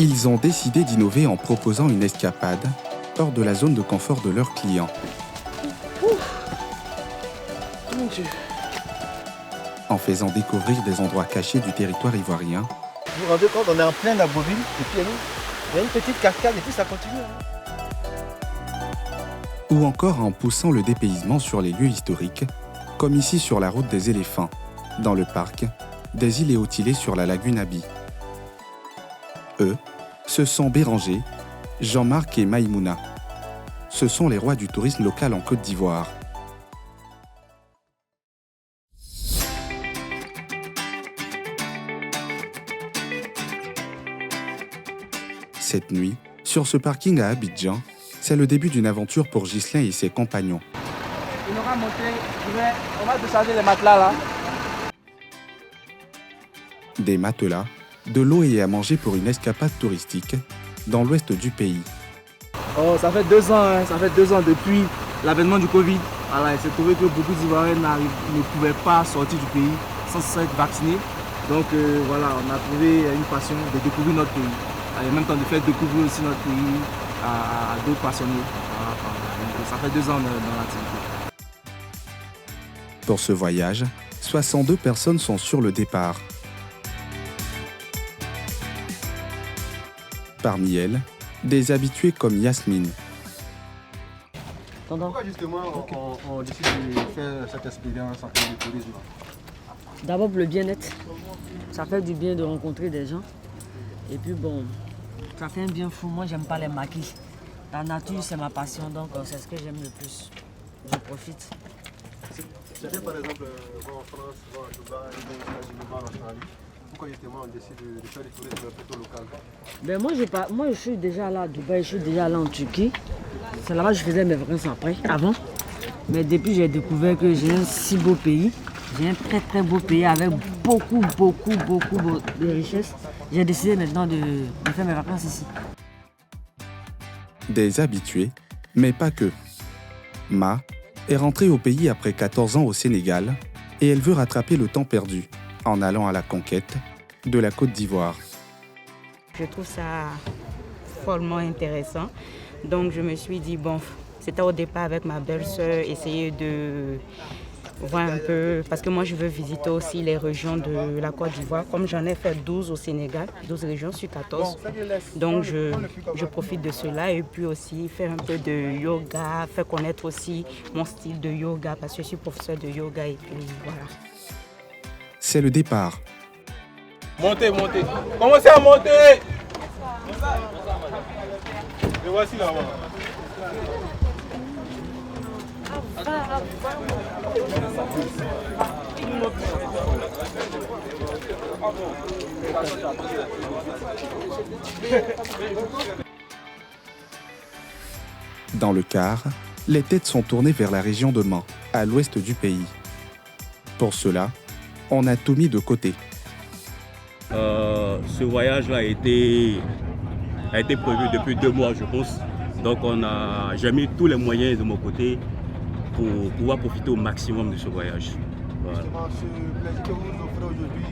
Ils ont décidé d'innover en proposant une escapade hors de la zone de confort de leurs clients. Mon Dieu. En faisant découvrir des endroits cachés du territoire ivoirien. Vous vous rendez compte, on est en plein Libreville, et puis il y a une petite cascade et puis ça continue. Ou encore en poussant le dépaysement sur les lieux historiques, comme ici sur la route des éléphants, dans le parc, des îles Éotilées sur la lagune Abi. Eux, ce sont Béranger, Jean-Marc et Maïmouna. Ce sont les rois du tourisme local en Côte d'Ivoire. Cette nuit, sur ce parking à Abidjan, c'est le début d'une aventure pour Ghislain et ses compagnons. Il aura monté, on va décharger les matelas là. Des matelas, de l'eau et à manger pour une escapade touristique dans l'ouest du pays. Oh, ça fait 2 ans, ça fait 2 ans depuis l'avènement du Covid. Voilà, il s'est trouvé que beaucoup d'Ivoiriens ne pouvaient pas sortir du pays sans s'être vaccinés. Donc voilà, on a trouvé une passion de découvrir notre pays. Et en même temps de faire découvrir aussi notre pays à d'autres passionnés. Voilà, donc, ça fait 2 ans dans l'activité. Pour ce voyage, 62 personnes sont sur le départ. Parmi elles, des habitués comme Yasmine. Pourquoi justement on décide de faire cette expérience en termes de tourisme? D'abord pour le bien-être. Ça fait du bien de rencontrer des gens. Et puis bon, ça fait un bien fou. Moi, j'aime pas les maquis. La nature, c'est ma passion, donc c'est ce que j'aime le plus. Je profite. C'était par exemple en France, en Dubaï, en Australie. Pourquoi justement on décide de faire du tourisme plutôt local? Ben moi, je suis déjà allé à Dubaï, je suis déjà allé en Turquie. C'est là-bas que je faisais mes vacances avant. Mais depuis, j'ai découvert que j'ai un si beau pays. J'ai un très très beau pays avec beaucoup de richesses. J'ai décidé maintenant de faire mes vacances ici. Des habitués, mais pas que. Ma est rentrée au pays après 14 ans au Sénégal et elle veut rattraper le temps perdu en allant à la conquête de la Côte d'Ivoire. Je trouve ça follement intéressant. Donc je me suis dit, bon, c'était au départ avec ma belle-sœur, essayer de voir un peu, parce que moi je veux visiter aussi les régions de la Côte d'Ivoire, comme j'en ai fait 12 au Sénégal, 12 régions sur 14. Donc je profite de cela et puis aussi faire un peu de yoga, faire connaître aussi mon style de yoga, parce que je suis professeur de yoga et puis voilà. C'est le départ. Montez. Commencez à monter. Et voici là-bas. Dans le car, les têtes sont tournées vers la région de Mans, à l'ouest du pays. Pour cela, on a tout mis de côté. Ce voyage-là a été prévu depuis 2 mois, je pense. Donc j'ai mis tous les moyens de mon côté pour pouvoir profiter au maximum de ce voyage. Voilà. Justement, ce plaisir que vous nous offrez aujourd'hui,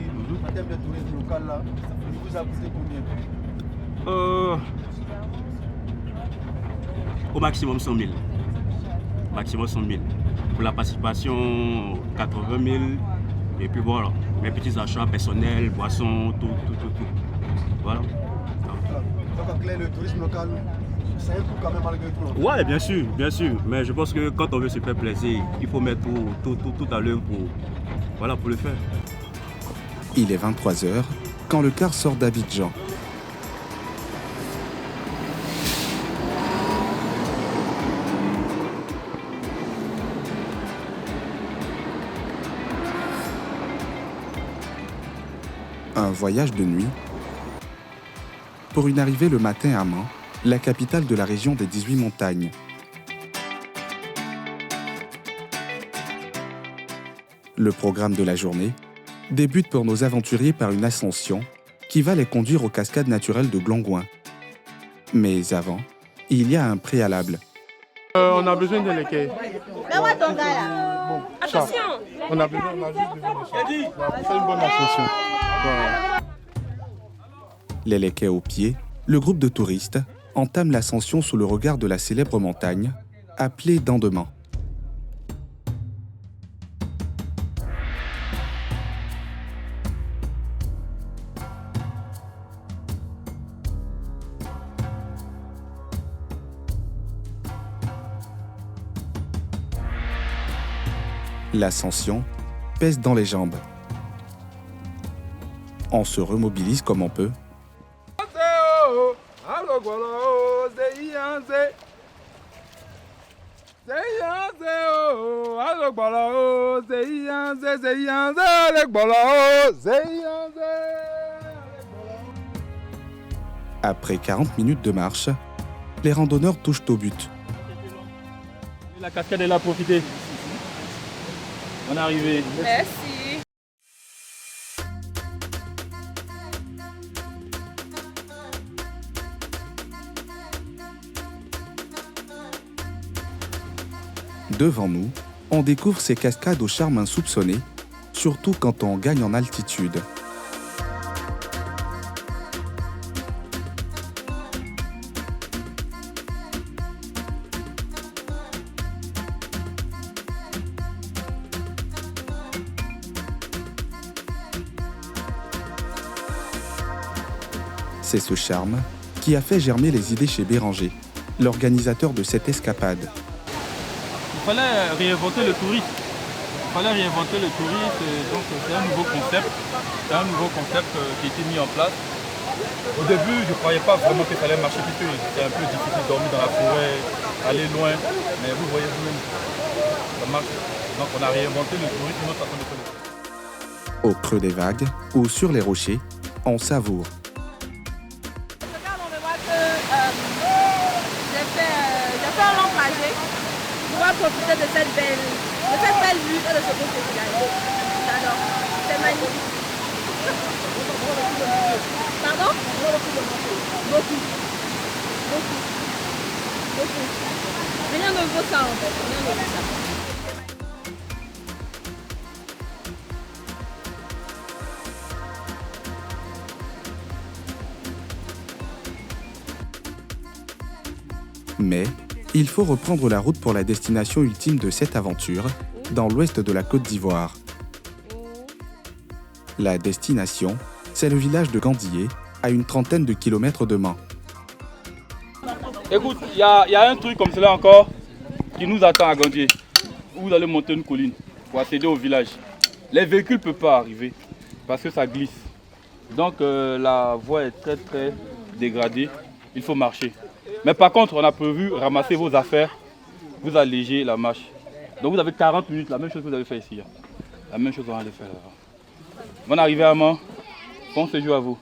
en termes de tourisme local, là, il vous a coûté combien? Au maximum 100 000. Maximum 100 000. Pour la participation, 80 000. Et puis voilà, mes petits achats personnels, boissons, tout. Voilà. Donc en clair, le tourisme local, c'est un coût quand même malgré tout. Ouais, bien sûr. Mais je pense que quand on veut se faire plaisir, il faut mettre tout à l'œuvre pour le faire. Il est 23h quand le car sort d'Abidjan. Un voyage de nuit pour une arrivée le matin à Mans, la capitale de la région des 18 montagnes. Le programme de la journée débute pour nos aventuriers par une ascension qui va les conduire aux cascades naturelles de Glongouin. Mais avant, il y a un préalable. On a besoin de l'équerre. Attention! On a juste besoin de ça. On fait une bonne ascension. Voilà. Les léquets aux pieds le groupe de touristes entame l'ascension sous le regard de la célèbre montagne, appelée Dandement. L'ascension pèse dans les jambes. On se remobilise comme on peut. Après 40 minutes de marche, les randonneurs touchent au but. La cascade est là, profitez. On est arrivé. Merci. Devant nous, on découvre ces cascades au charme insoupçonné, surtout quand on gagne en altitude. C'est ce charme qui a fait germer les idées chez Béranger, l'organisateur de cette escapade. Il fallait réinventer le tourisme. Donc c'est un nouveau concept. C'est un nouveau concept qui a été mis en place. Au début, je ne croyais pas vraiment qu'il fallait marcher puisque c'était un peu difficile de dormir dans la forêt, aller loin. Mais vous voyez vous-même, ça marche. Donc on a réinventé le tourisme, notre façon de faire. Au creux des vagues ou sur les rochers, on savoure. J'ai fait un long trajet pour profiter de cette belle vue et de ce beau paysage. J'adore. C'est magnifique. Pardon? Beaucoup. Rien ne vaut ça en fait. Rien ne vaut ça. Mais il faut reprendre la route pour la destination ultime de cette aventure, dans l'ouest de la Côte d'Ivoire. La destination, c'est le village de Gandillé, à une trentaine de kilomètres de Mans. Écoute, il y a un truc comme cela encore qui nous attend à Gandillé. Vous allez monter une colline pour accéder au village. Les véhicules ne peuvent pas arriver parce que ça glisse. Donc la voie est très très dégradée, il faut marcher. Mais par contre, on a prévu ramasser vos affaires, vous alléger la marche. Donc vous avez 40 minutes, la même chose que vous avez fait ici. La même chose qu'on va aller faire là-bas. Bonne arrivée à Mans, bon séjour à vous.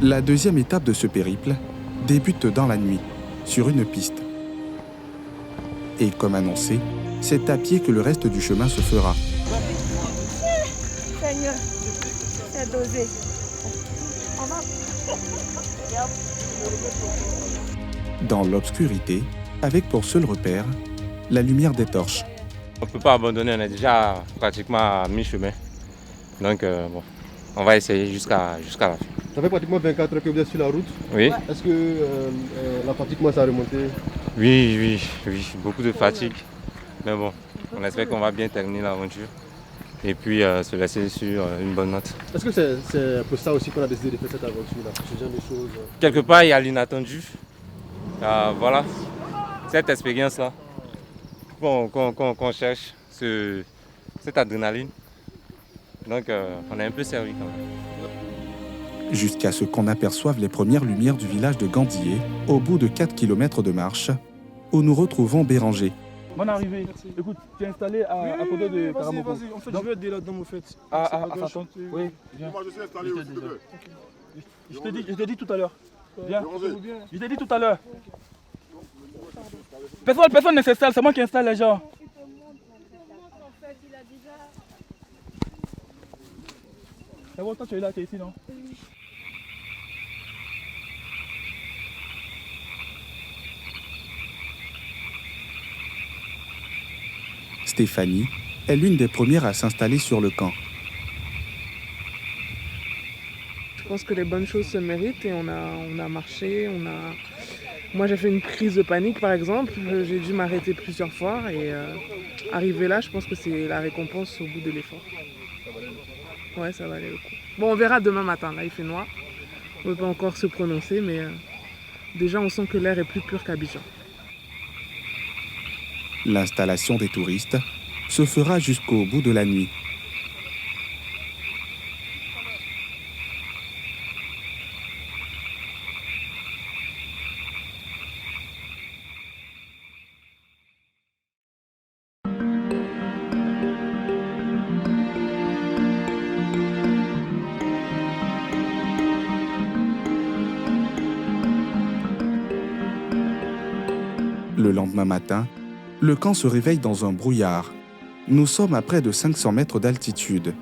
La deuxième étape de ce périple débute dans la nuit, sur une piste. Et comme annoncé, c'est à pied que le reste du chemin se fera. Seigneur, c'est dosé. Dans l'obscurité, avec pour seul repère la lumière des torches. On ne peut pas abandonner, on est déjà pratiquement à mi-chemin. Donc bon, on va essayer jusqu'à la fin. Ça fait pratiquement 24 heures que vous êtes sur la route. Oui. Est-ce que la fatigue commence à remonter? Oui, beaucoup de fatigue. Mais bon, on espère qu'on va bien terminer l'aventure et puis se laisser sur une bonne note. Est-ce que c'est pour ça aussi qu'on a décidé de faire cette aventure-là, ce genre de choses? Quelque part, il y a l'inattendu. Voilà, cette expérience-là qu'on cherche, cette adrénaline. Donc on est un peu servi quand même. Jusqu'à ce qu'on aperçoive les premières lumières du village de Gandillé, au bout de 4 km de marche, où nous retrouvons Béranger. Bonne arrivée. Merci. Écoute, tu es installé à côté de Karamoko. Vas-y, en fait, je vais aider là-dedans, en fait. Oui, viens. Moi, je suis installé aussi, s'il te plaît. Je t'ai dit tout à l'heure. Viens. Je t'ai dit tout à l'heure. Personne ne s'installe, c'est moi qui installe les gens. C'est bon, toi tu es là, tu es ici, non? Stéphanie est l'une des premières à s'installer sur le camp. Je pense que les bonnes choses se méritent et on a marché, Moi j'ai fait une crise de panique par exemple, j'ai dû m'arrêter plusieurs fois et arriver là, je pense que c'est la récompense au bout de l'effort. Ouais, ça valait le coup. Bon, on verra demain matin, là il fait noir, on ne peut pas encore se prononcer, mais déjà on sent que l'air est plus pur qu'Abidjan. L'installation des touristes se fera jusqu'au bout de la nuit. Le lendemain matin, le camp se réveille dans un brouillard. Nous sommes à près de 500 mètres d'altitude.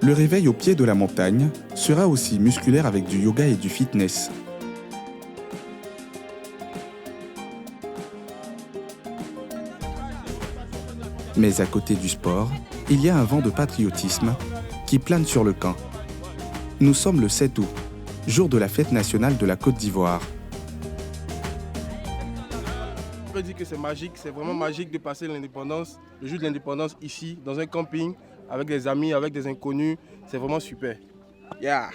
Le réveil au pied de la montagne sera aussi musculaire avec du yoga et du fitness. Mais à côté du sport, il y a un vent de patriotisme qui plane sur le camp. Nous sommes le 7 août, jour de la fête nationale de la Côte d'Ivoire. Je peux dire que c'est magique, c'est vraiment magique de passer l'indépendance, le jour de l'indépendance ici, dans un camping, avec des amis, avec des inconnus. C'est vraiment super. Yeah!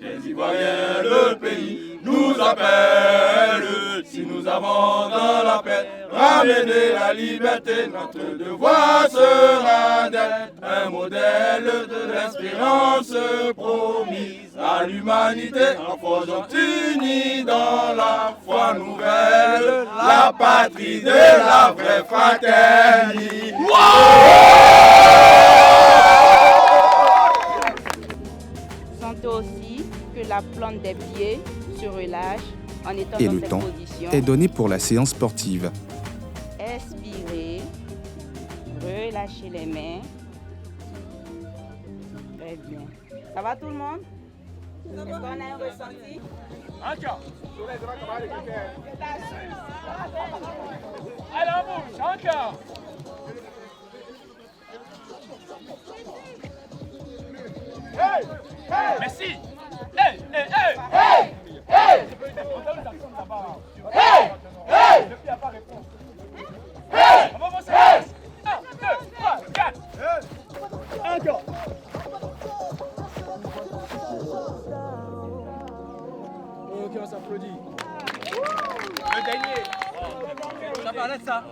Les Ivoiriens, le pays nous appelle. Si nous avons dans la paix ramener la liberté, notre devoir sera d'être un modèle de l'espérance promise à l'humanité en forgeant unis dans la foi nouvelle, la patrie de la vraie fraternité. Sentez aussi que la plante des pieds se relâche en étant Et dans le cette temps position. est donné pour la séance sportive. Expirez, relâchez les mains. Très bien. Ça va tout le monde? Est-ce qu'on a un ressenti? Allez, on bouge, encore. Hey! Hey! Merci! Hey! Hey! Hey! Hey! Hey! Hey! Hey! Depuis, il n'y a pas réponse. Hey! On va avancer. 1, 2, 3, 4. Encore. Ok, on s'applaudit. Le dernier. Ça parlait de ça.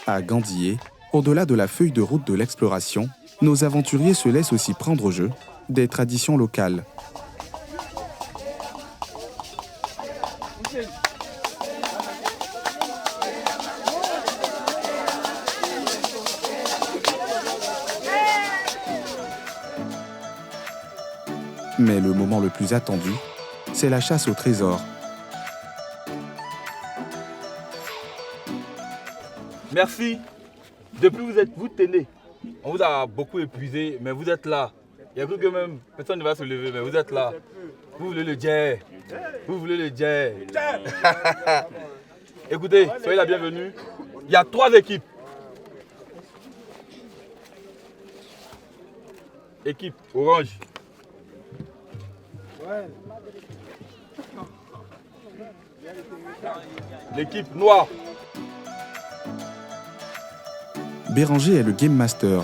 À Gandié, au-delà de la feuille de route de l'exploration, nos aventuriers se laissent aussi prendre au jeu des traditions locales. Mais le moment le plus attendu, c'est la chasse au trésor. Merci. Depuis vous tenez. On vous a beaucoup épuisé, mais vous êtes là. Il y a cru que même personne ne va se lever, mais vous êtes là. Vous voulez le jet. Vous voulez le jet. Écoutez, soyez la bienvenue. Il y a 3 équipes. Équipe orange. L'équipe noire. Béranger est le Game Master.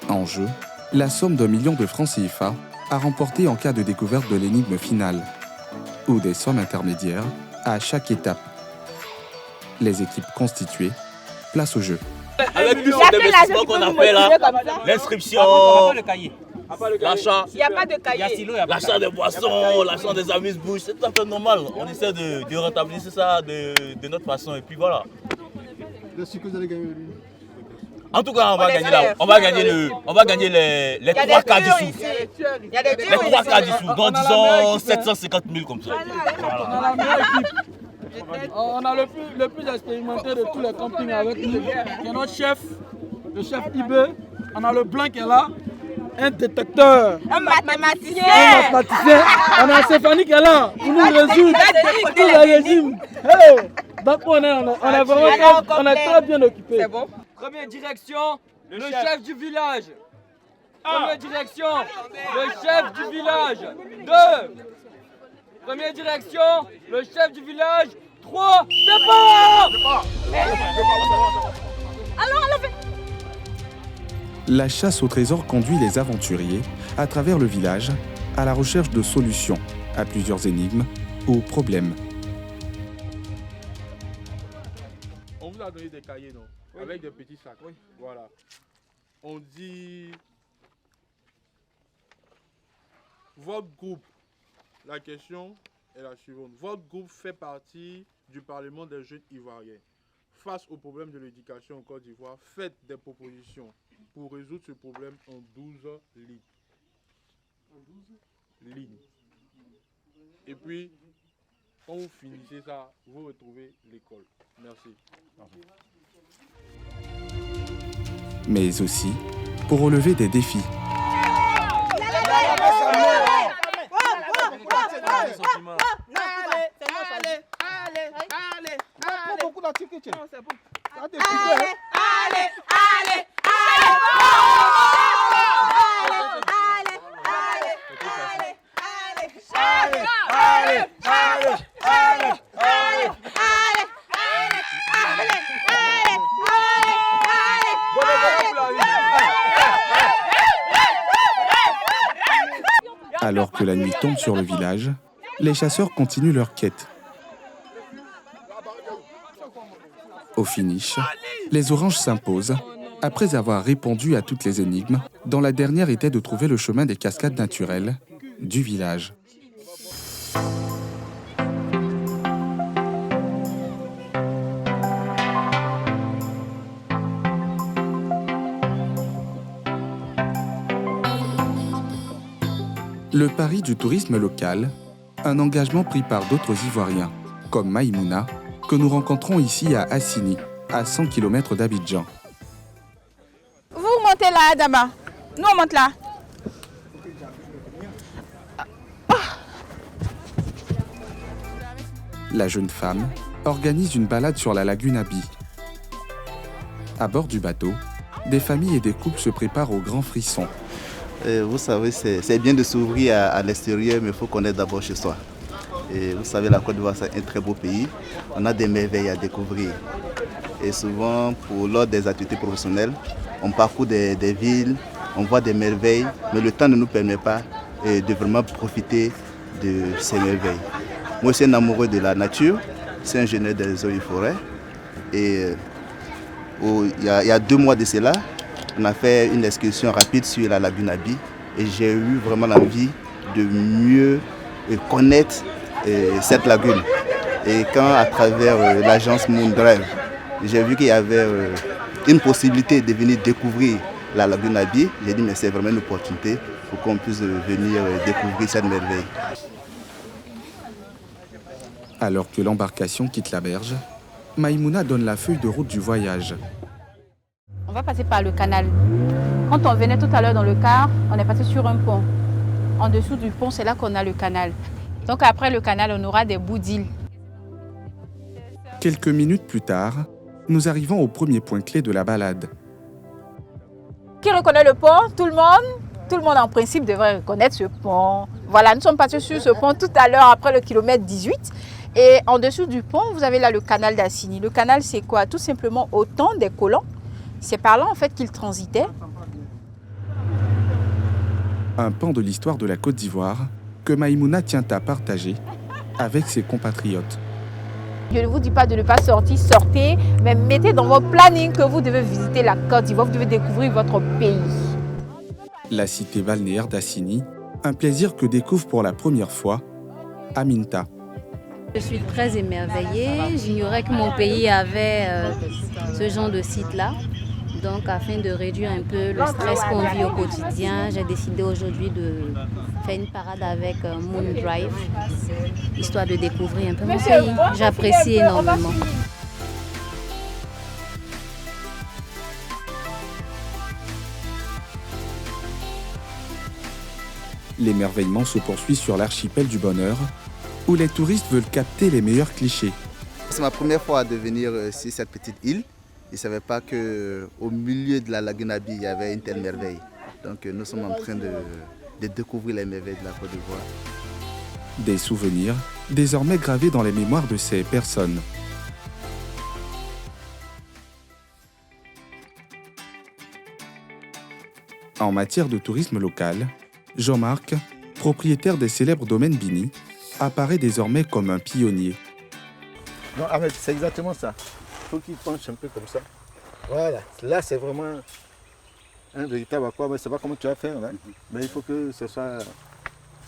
En jeu, la somme d'1 million de francs CFA à remporter en cas de découverte de l'énigme finale, ou des sommes intermédiaires à chaque étape. Les équipes constituées, place au jeu. Avec tout cet investissement qu'on a fait là, l'inscription, l'achat, Il n'y a pas de cahier. l'achat des boissons, l'achat des amuse-bouches, c'est tout à fait normal. On essaie de rentabiliser ça de notre façon et puis voilà. Je suis que vous allez gagner. En tout cas, on va gagner les 3 quarts du sou. Il y a des Les 3 quarts du sou, donc disons 750 000 comme ça. On a la meilleure équipe. On a le plus expérimenté de tous les campings avec nous. Il y a notre chef, le chef Ibe. On a le blanc qui est là. un détecteur, un mathématicien. On a Stéphanie qui est là pour nous résoudre tous les régimes. Hey, donc on a vraiment très bien occupé. C'est bon. Première direction, le chef du village. Première direction, le chef du village. 2. Première direction, le chef du village. 3. Départ. La chasse au trésor conduit les aventuriers à travers le village à la recherche de solutions à plusieurs énigmes ou problèmes. On vous a donné des cahiers, non? Oui. Avec des petits sacs. Oui. Voilà. On dit votre groupe. La question est la suivante. Votre groupe fait partie du Parlement des jeunes ivoiriens. Face au problème de l'éducation en Côte d'Ivoire, faites des propositions pour résoudre ce problème en 12 lignes. Et puis, quand vous finissez ça, vous retrouvez l'école. Merci. Mais aussi pour relever des défis. Alors que la nuit tombe sur le village, les chasseurs continuent leur quête. Au finish, les oranges s'imposent après avoir répondu à toutes les énigmes, dont la dernière était de trouver le chemin des cascades naturelles du village. Le pari du tourisme local, un engagement pris par d'autres Ivoiriens, comme Maïmouna, que nous rencontrons ici à Assini, à 100 km d'Abidjan. Vous montez là, Dama. Nous, on monte là. La jeune femme organise une balade sur la lagune Abi. À bord du bateau, des familles et des couples se préparent au grand frisson. Vous savez, c'est bien de s'ouvrir à l'extérieur, mais il faut connaître d'abord chez soi. Et vous savez, la Côte d'Ivoire, c'est un très beau pays. On a des merveilles à découvrir. Et souvent, lors des activités professionnelles, on parcourt des villes, on voit des merveilles, mais le temps ne nous permet pas de vraiment profiter de ces merveilles. Moi, je suis un amoureux de la nature, c'est un ingénieur des eaux et forêts. Et il y a 2 mois de cela, on a fait une excursion rapide sur la lagune Abi et j'ai eu vraiment l'envie de mieux connaître cette lagune. Et quand à travers l'agence Moondrive, j'ai vu qu'il y avait une possibilité de venir découvrir la lagune Abi, j'ai dit mais c'est vraiment une opportunité pour qu'on puisse venir découvrir cette merveille. Alors que l'embarcation quitte la berge, Maïmouna donne la feuille de route du voyage. On va passer par le canal. Quand on venait tout à l'heure dans le car, on est passé sur un pont. En dessous du pont, c'est là qu'on a le canal. Donc après le canal, on aura des bouts d'îles. Quelques minutes plus tard, nous arrivons au premier point clé de la balade. Qui reconnaît le pont? Tout le monde? Tout le monde en principe devrait reconnaître ce pont. Voilà, nous sommes passés sur ce pont tout à l'heure après le kilomètre 18. Et en dessous du pont, vous avez là le canal d'Assini. Le canal, c'est quoi? Tout simplement au temps des colons. C'est par là en fait qu'ils transitaient. Un pan de l'histoire de la Côte d'Ivoire que Maïmouna tient à partager avec ses compatriotes. Je ne vous dis pas de ne pas sortir, sortez, mais mettez dans votre planning que vous devez visiter la Côte d'Ivoire, vous devez découvrir votre pays. La cité balnéaire d'Assini, un plaisir que découvre pour la première fois Aminta. Je suis très émerveillée, j'ignorais que mon pays avait ce genre de site-là. Donc, afin de réduire un peu le stress qu'on vit au quotidien, j'ai décidé aujourd'hui de faire une parade avec Moondrive, histoire de découvrir un peu mon pays. J'apprécie énormément. L'émerveillement se poursuit sur l'archipel du Bonheur, où les touristes veulent capter les meilleurs clichés. C'est ma première fois de venir sur cette petite île. Je ne savais pas qu'au milieu de la lagune Nabi, il y avait une telle merveille. Donc nous sommes en train de découvrir les merveilles de la Côte d'Ivoire. Des souvenirs désormais gravés dans les mémoires de ces personnes. En matière de tourisme local, Jean-Marc, propriétaire des célèbres domaines Bini, apparaît désormais comme un pionnier. Non, Ahmed, c'est exactement ça. Il faut qu'il penche un peu comme ça. Voilà, là c'est vraiment un véritable aqua, mais je ne sais pas comment tu vas faire là. Mais il faut que ce soit...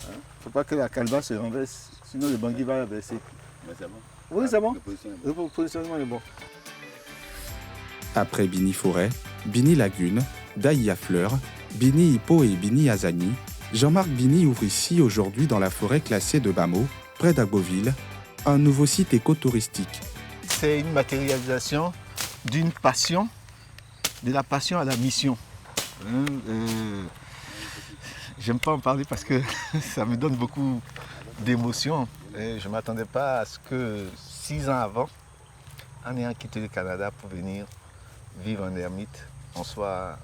Il ne faut pas que la calebasse se renverse, sinon le bangui va verser. Mais c'est bon. Oui, c'est bon. Le positionnement est bon. Après Bini Forêt, Bini Lagune, Daïa Fleur, Bini Hippo et Bini Azani, Jean-Marc Bini ouvre ici aujourd'hui dans la forêt classée de Bamo, près d'Agboville, un nouveau site écotouristique. C'est une matérialisation d'une passion, de la passion à la mission. J'aime pas en parler parce que ça me donne beaucoup d'émotions. Je ne m'attendais pas à ce que 6 ans avant, en ayant quitté le Canada pour venir vivre en ermite, on soit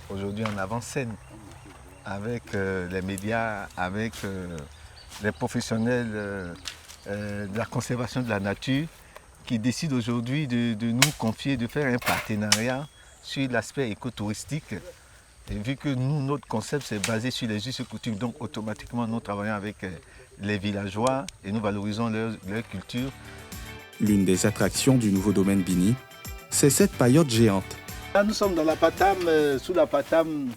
aujourd'hui en avant-scène avec les médias, avec les professionnels de la conservation de la nature qui décident aujourd'hui de nous confier, de faire un partenariat sur l'aspect écotouristique. Et vu que nous, notre concept, c'est basé sur les us et coutumes, donc automatiquement, nous travaillons avec les villageois et nous valorisons leur culture. L'une des attractions du nouveau domaine Bini, c'est cette paillote géante. Là, nous sommes dans la Patam, sous la Patam,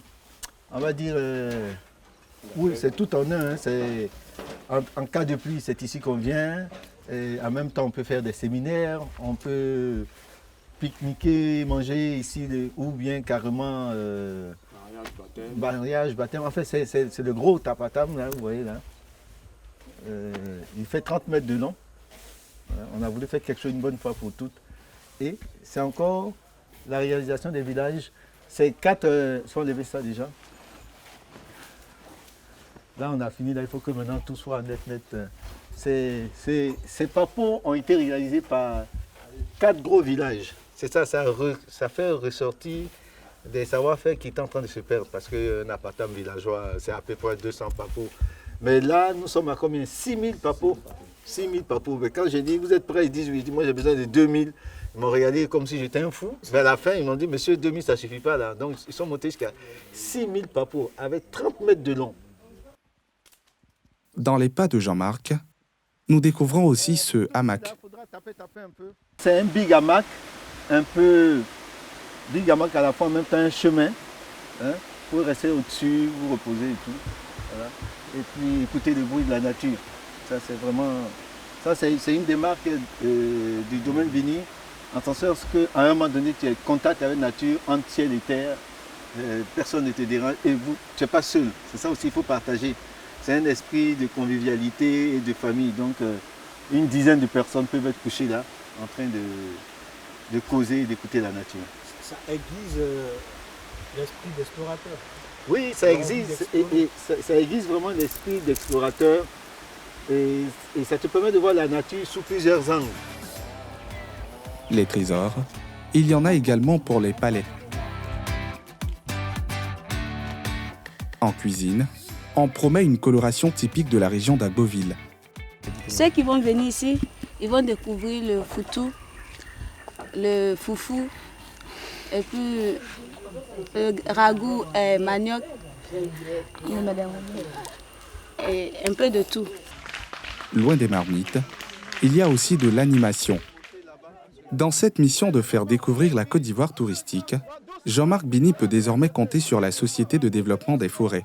on va dire, oui, c'est tout en un. Hein, en cas de pluie, c'est ici qu'on vient. Et en même temps, on peut faire des séminaires, on peut pique-niquer, manger ici, ou bien carrément mariage, baptême. En fait, c'est le gros tapatam, là, vous voyez là. Il fait 30 mètres de long. On a voulu faire quelque chose une bonne fois pour toutes. Et c'est encore la réalisation des villages. C'est 4... Soit lever ça déjà. Là, on a fini. Là, il faut que maintenant tout soit net. Ces papos ont été réalisés par 4 gros villages. C'est ça, ça fait ressortir des savoir-faire qui étaient en train de se perdre. Parce qu'un appartement villageois, c'est à peu près 200 papos. Mais là, nous sommes à combien? 6000 papos. 6000 papos. Mais quand j'ai dit, vous êtes prêts? Ils disent, oui. Je dis, moi, j'ai besoin de 2000. Ils m'ont regardé comme si j'étais un fou. Vers la fin, ils m'ont dit, monsieur, 2000, ça ne suffit pas là. Donc, ils sont montés jusqu'à 6000 papos avec 30 mètres de long. Dans les pas de Jean-Marc, nous découvrons aussi ce hamac. C'est un big hamac, un peu big hamac à la fois, en même temps un chemin, hein, pour rester au-dessus, vous reposer et tout. Voilà. Et puis écouter le bruit de la nature. Ça, c'est vraiment... Ça, c'est une des marques du domaine Bini, en ce sens qu'à un moment donné, tu es en contact avec la nature, entre ciel et terre, personne ne te dérange, et vous, tu n'es pas seul. C'est ça aussi, il faut partager. C'est un esprit de convivialité et de famille. Donc, une dizaine de personnes peuvent être couchées là, en train de causer et d'écouter la nature. Ça aiguise l'esprit d'explorateur. Oui, ça existe. Et ça aiguise vraiment l'esprit d'explorateur. Et ça te permet de voir la nature sous plusieurs angles. Les trésors, il y en a également pour les palais. En cuisine, on promet une coloration typique de la région d'Agboville. Ceux qui vont venir ici, ils vont découvrir le foutou, le foufou, et puis le ragoût et manioc, et un peu de tout. Loin des marmites, il y a aussi de l'animation. Dans cette mission de faire découvrir la Côte d'Ivoire touristique, Jean-Marc Bini peut désormais compter sur la Société de développement des forêts.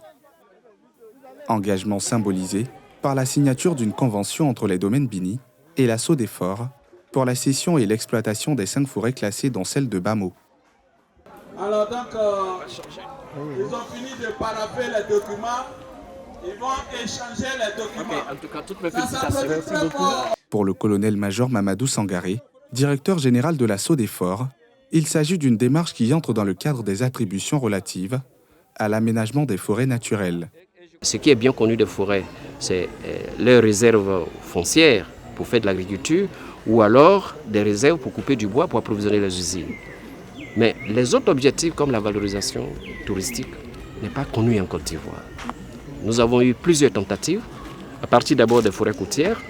Engagement symbolisé par la signature d'une convention entre les domaines Bini et la SODEFOR pour la cession et l'exploitation des 5 forêts classées dont celle de Bamo. Alors donc, ils ont fini de parapher les documents, ils vont échanger les documents. En tout cas, toutes mes félicitations. Merci beaucoup. Pour le colonel-major Mamadou Sangaré, directeur général de la SODEFOR, il s'agit d'une démarche qui entre dans le cadre des attributions relatives à l'aménagement des forêts naturelles. Ce qui est bien connu des forêts, c'est leurs réserves foncières pour faire de l'agriculture ou alors des réserves pour couper du bois pour approvisionner les usines. Mais les autres objectifs comme la valorisation touristique n'est pas connu en Côte d'Ivoire. Nous avons eu plusieurs tentatives, à partir d'abord des forêts côtières,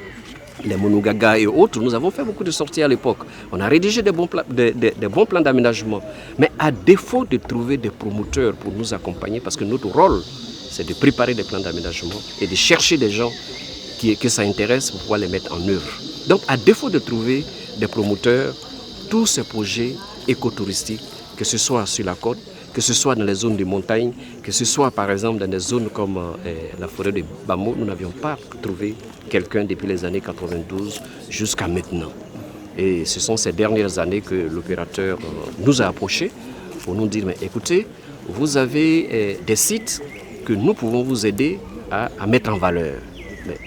les Monugaga et autres. Nous avons fait beaucoup de sorties à l'époque. On a rédigé des bons plans d'aménagement. Mais à défaut de trouver des promoteurs pour nous accompagner, parce que notre rôle, c'est de préparer des plans d'aménagement et de chercher des gens que ça intéresse pour pouvoir les mettre en œuvre. Donc à défaut de trouver des promoteurs, tous ces projets écotouristiques, que ce soit sur la côte, que ce soit dans les zones de montagne, que ce soit par exemple dans des zones comme la forêt de Bamo, nous n'avions pas trouvé quelqu'un depuis les années 92 jusqu'à maintenant. Et ce sont ces dernières années que l'opérateur nous a approchés pour nous dire, mais écoutez, vous avez des sites que nous pouvons vous aider à mettre en valeur. Mais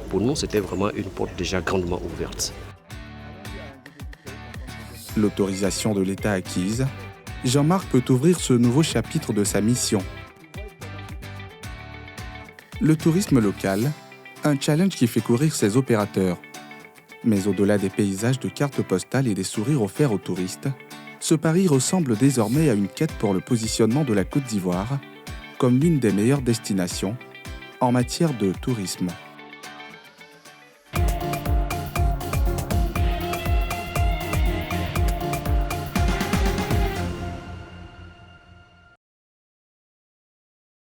pour nous, c'était vraiment une porte déjà grandement ouverte. L'autorisation de l'État acquise, Jean-Marc peut ouvrir ce nouveau chapitre de sa mission. Le tourisme local, un challenge qui fait courir ses opérateurs. Mais au-delà des paysages de cartes postales et des sourires offerts aux touristes, ce pari ressemble désormais à une quête pour le positionnement de la Côte d'Ivoire comme l'une des meilleures destinations en matière de tourisme.